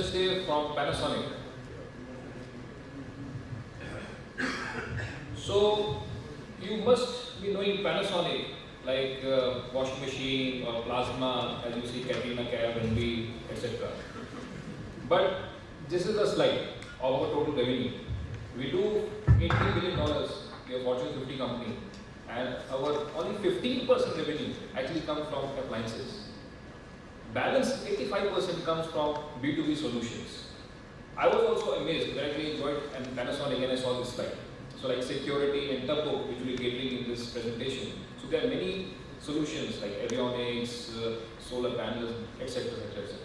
Say from Panasonic. So you must be knowing Panasonic like washing machine or plasma, as you see Katrina Kaif, Envy, etc. But this is a slide of our total revenue. We do $80 billion, we are Fortune 50 company, and our only 15% revenue actually comes from appliances. Balance 85% comes from B2B solutions. I was also amazed when I joined Panasonic and I saw this slide. So like security and tugboat, which will be catering in this presentation. So there are many solutions like avionics, solar panels, etc. etc. etc.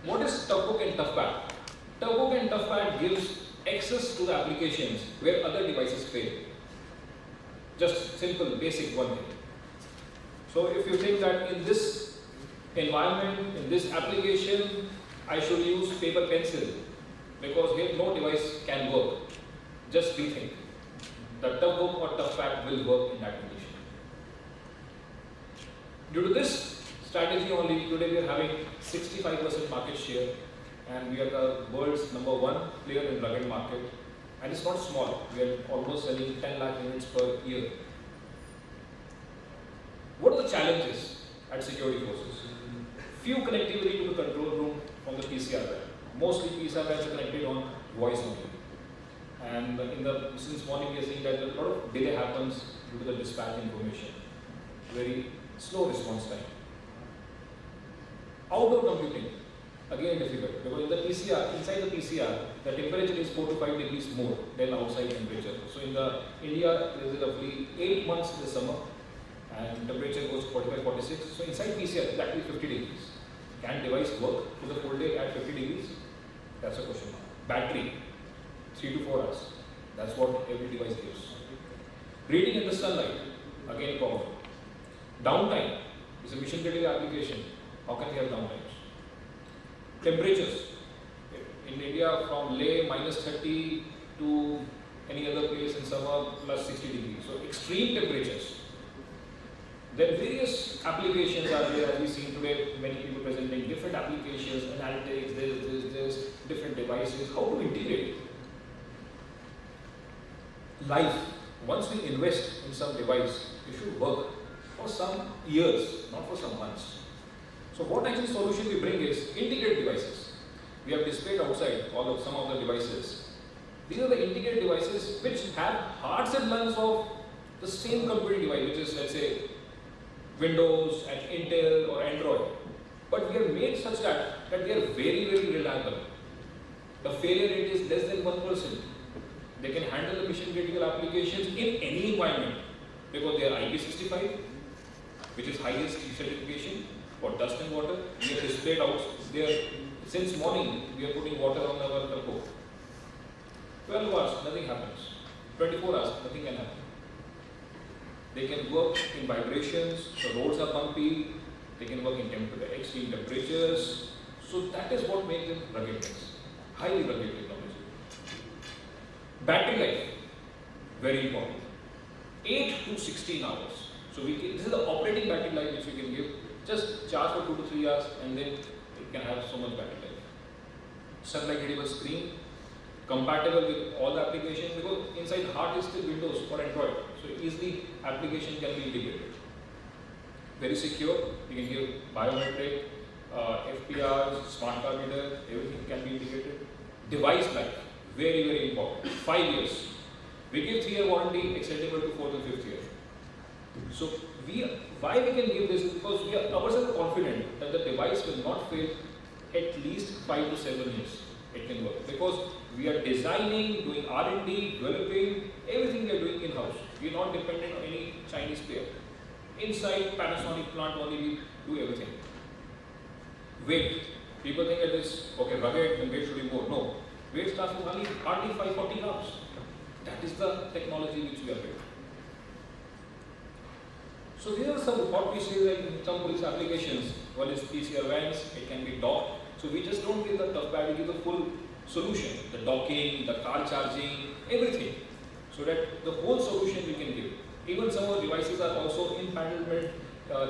What is tugboat and toughpad? Tugboat and toughpad gives access to the applications where other devices fail. Just simple, basic one thing. So if you think that in this environment, in this application, I should use paper pencil because here no device can work. Just rethink. The tugboat or toughpad will work in that condition. Due to this strategy only, today we are having 65% market share and we are the world's #1 player in rugged market. And it's not small. We are almost selling 10 lakh units per year. What are the challenges at security forces? Few connectivity to the control room from the PCR web. Mostly PCR webs are connected on voice only. And since morning we are seeing that a lot of delay happens due to the dispatch information. Very slow response time. Outdoor computing, again difficult because in the PCR, inside the PCR, the temperature is 4 to 5 degrees more than outside temperature. So in the India, there is roughly 8 months in the summer. And temperature goes 45, 46. So inside PCR, it's actually 50 degrees. Can device work for the full day at 50 degrees? That's a question mark. Battery, 3 to 4 hours. That's what every device gives. Reading in the sunlight, again problem. Downtime is a mission critical application. How can we have downtimes? Temperatures. In India, from Leh -30 to any other place in summer +60 degrees. So extreme temperatures. Then various applications are there, as we've seen today, many people presenting different applications, analytics, this, different devices. How to integrate life? Once we invest in some device, it should work for some years, not for some months. So what actually solution we bring is integrated devices. We have displayed outside some of the devices. These are the integrated devices which have hearts and lungs of the same computing device, which is, let's say, Windows and Intel or Android, but we have made such that they are very, very reliable. The failure rate is less than 1%. They can handle the mission critical applications in any environment because they are IP65, which is highest certification for dust and water. We have displayed out there since morning. We are putting water on our tugboat. 12 hours, nothing happens. 24 hours, nothing can happen. They can work in vibrations, the roads are bumpy, they can work in extreme temperatures. So that is what makes them ruggedness. Highly rugged technology. Battery life, very important. 8 to 16 hours. So this is the operating battery life which we can give. Just charge for 2 to 3 hours and then it can have so much battery life. Sunlight readable screen, compatible with all the applications because inside heart is still Windows or Android. So easily application can be integrated. Very secure, you can give biometric, FPRs, smart card reader, everything can be integrated. Device life, very, very important. 5 years. We give 3-year warranty extendable to 4th and 5th year. So why we can give this is because we are ourselves confident that the device will not fail at least 5 to 7 years. It can work because we are designing, doing R&D, developing, everything we are doing in-house. We are not dependent on any Chinese player. Inside Panasonic plant only we do everything. Weight. People think that this, okay, rugged and weight should be more. No. Weight starts with only hardly 540 grams. That is the technology which we are building. So these are some what we say like in some police applications. One is PCR vans, it can be docked. So we just don't give the toughpad, we give the full solution, the docking, the car charging, everything. So that the whole solution we can give. Even some of the devices are also in panelment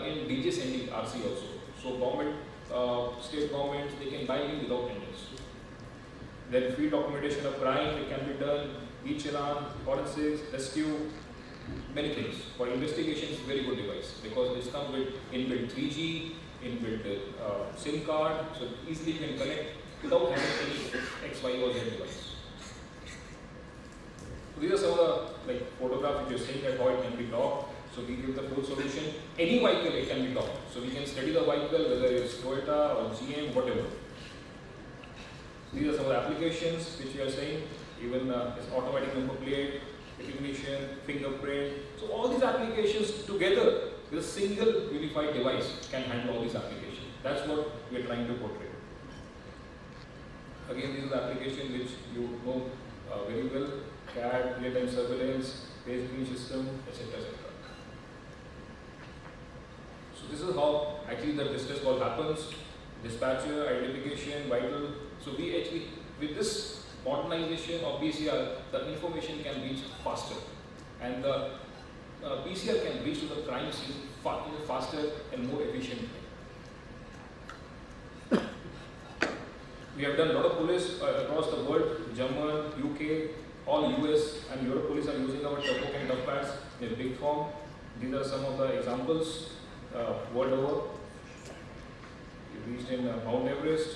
in DG sending RC also. So government state governments, they can buy in without tenders. Then field documentation of crime, it can be done, e-challan, forensics, rescue, many things. For investigation, it's a very good device because this comes with inbuilt 3G, inbuilt SIM card, so easily you can connect without having any X, Y, or Z device. So these are some of the photographs which you're saying that how it can be docked. So we give the full solution. Any vehicle it can be docked. So we can study the vehicle whether it's Toyota or GM, whatever. These are some of the applications which we are saying. Even it's automatic number plate, recognition, fingerprint. So all these applications together with a single unified device can handle all these applications. That's what we are trying to portray. Again, these are the applications which you know very well. CAD, real-time surveillance, face recognition system, etc. etc. So this is how actually the distress call happens. Dispatcher, identification, vital. So we actually, with this modernization of PCR, the information can reach faster. And the PCR can reach to the crime scene faster and more efficiently. We have done a lot of police across the world, German, UK, all US and Europe police are using our Turboc and Toughpads in a big form. These are some of the examples world over. We reached in Mount Everest.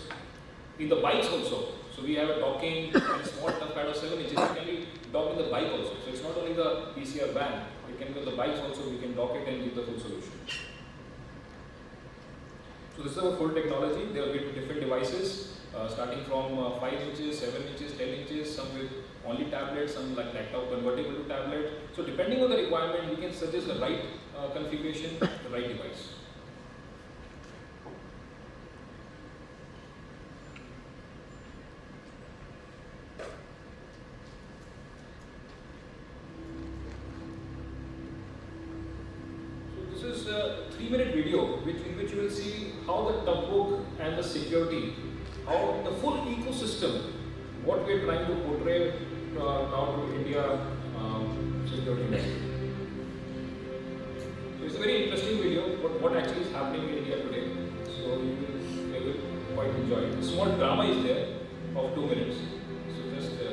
In the bikes also. So we have a docking and a small toughpad of 7 inches. It can be docked in the bike also. So it's not only the PCR van. It can be on the bikes also. We can dock it and give the full solution. So this is our full technology. There will be different devices starting from 5 inches, 7 inches, 10 inches, some with only tablets, some like laptop convertible to tablet. So depending on the requirement, we can suggest the right configuration, the right device. So this is a 3-minute video in which you will see how the Toughbook and the security, how the full ecosystem, what we are trying to portray now to India security industry. So it's a very interesting video, but what actually is happening in India today. So you will quite enjoy it. A small drama is there of 2 minutes. So just see.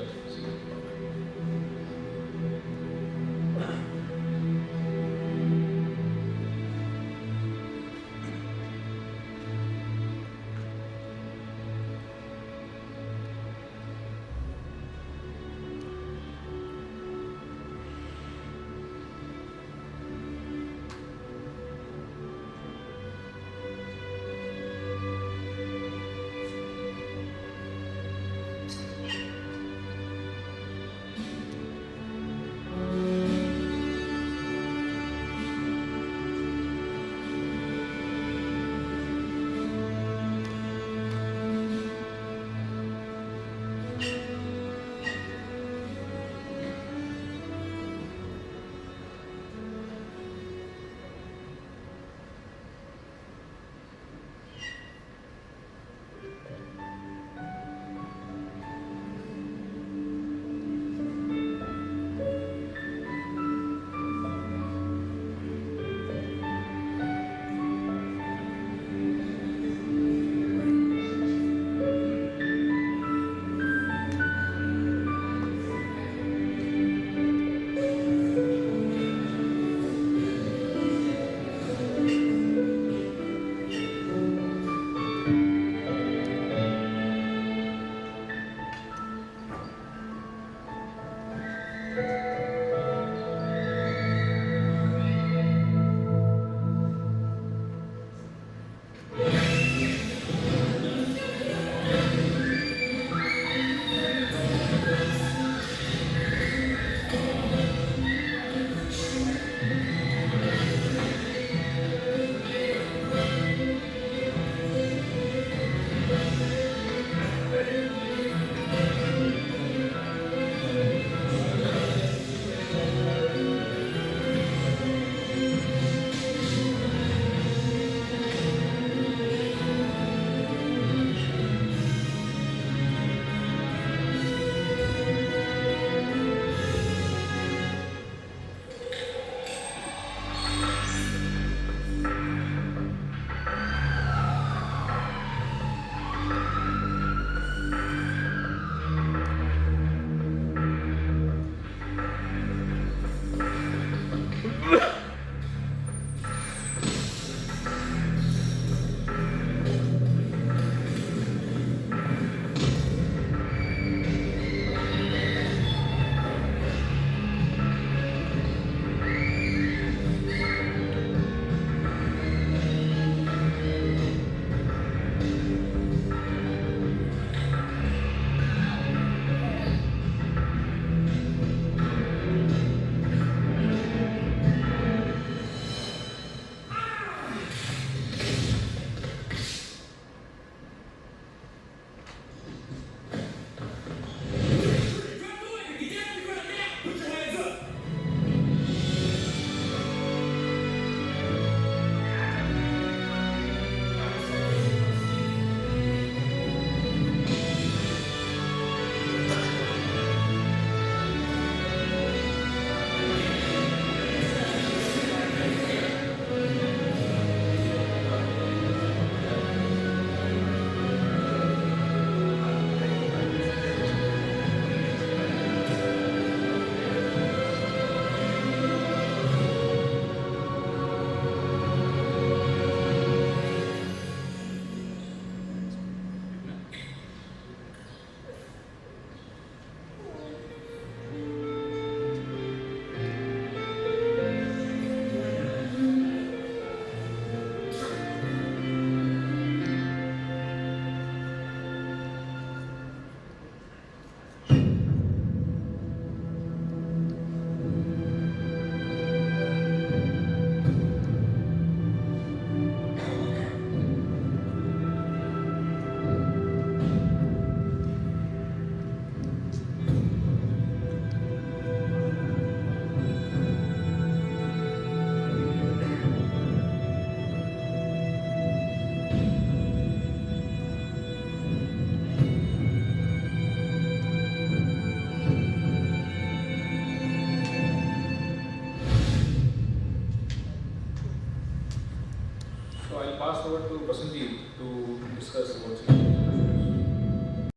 I'll pass over to Basanji to discuss about security.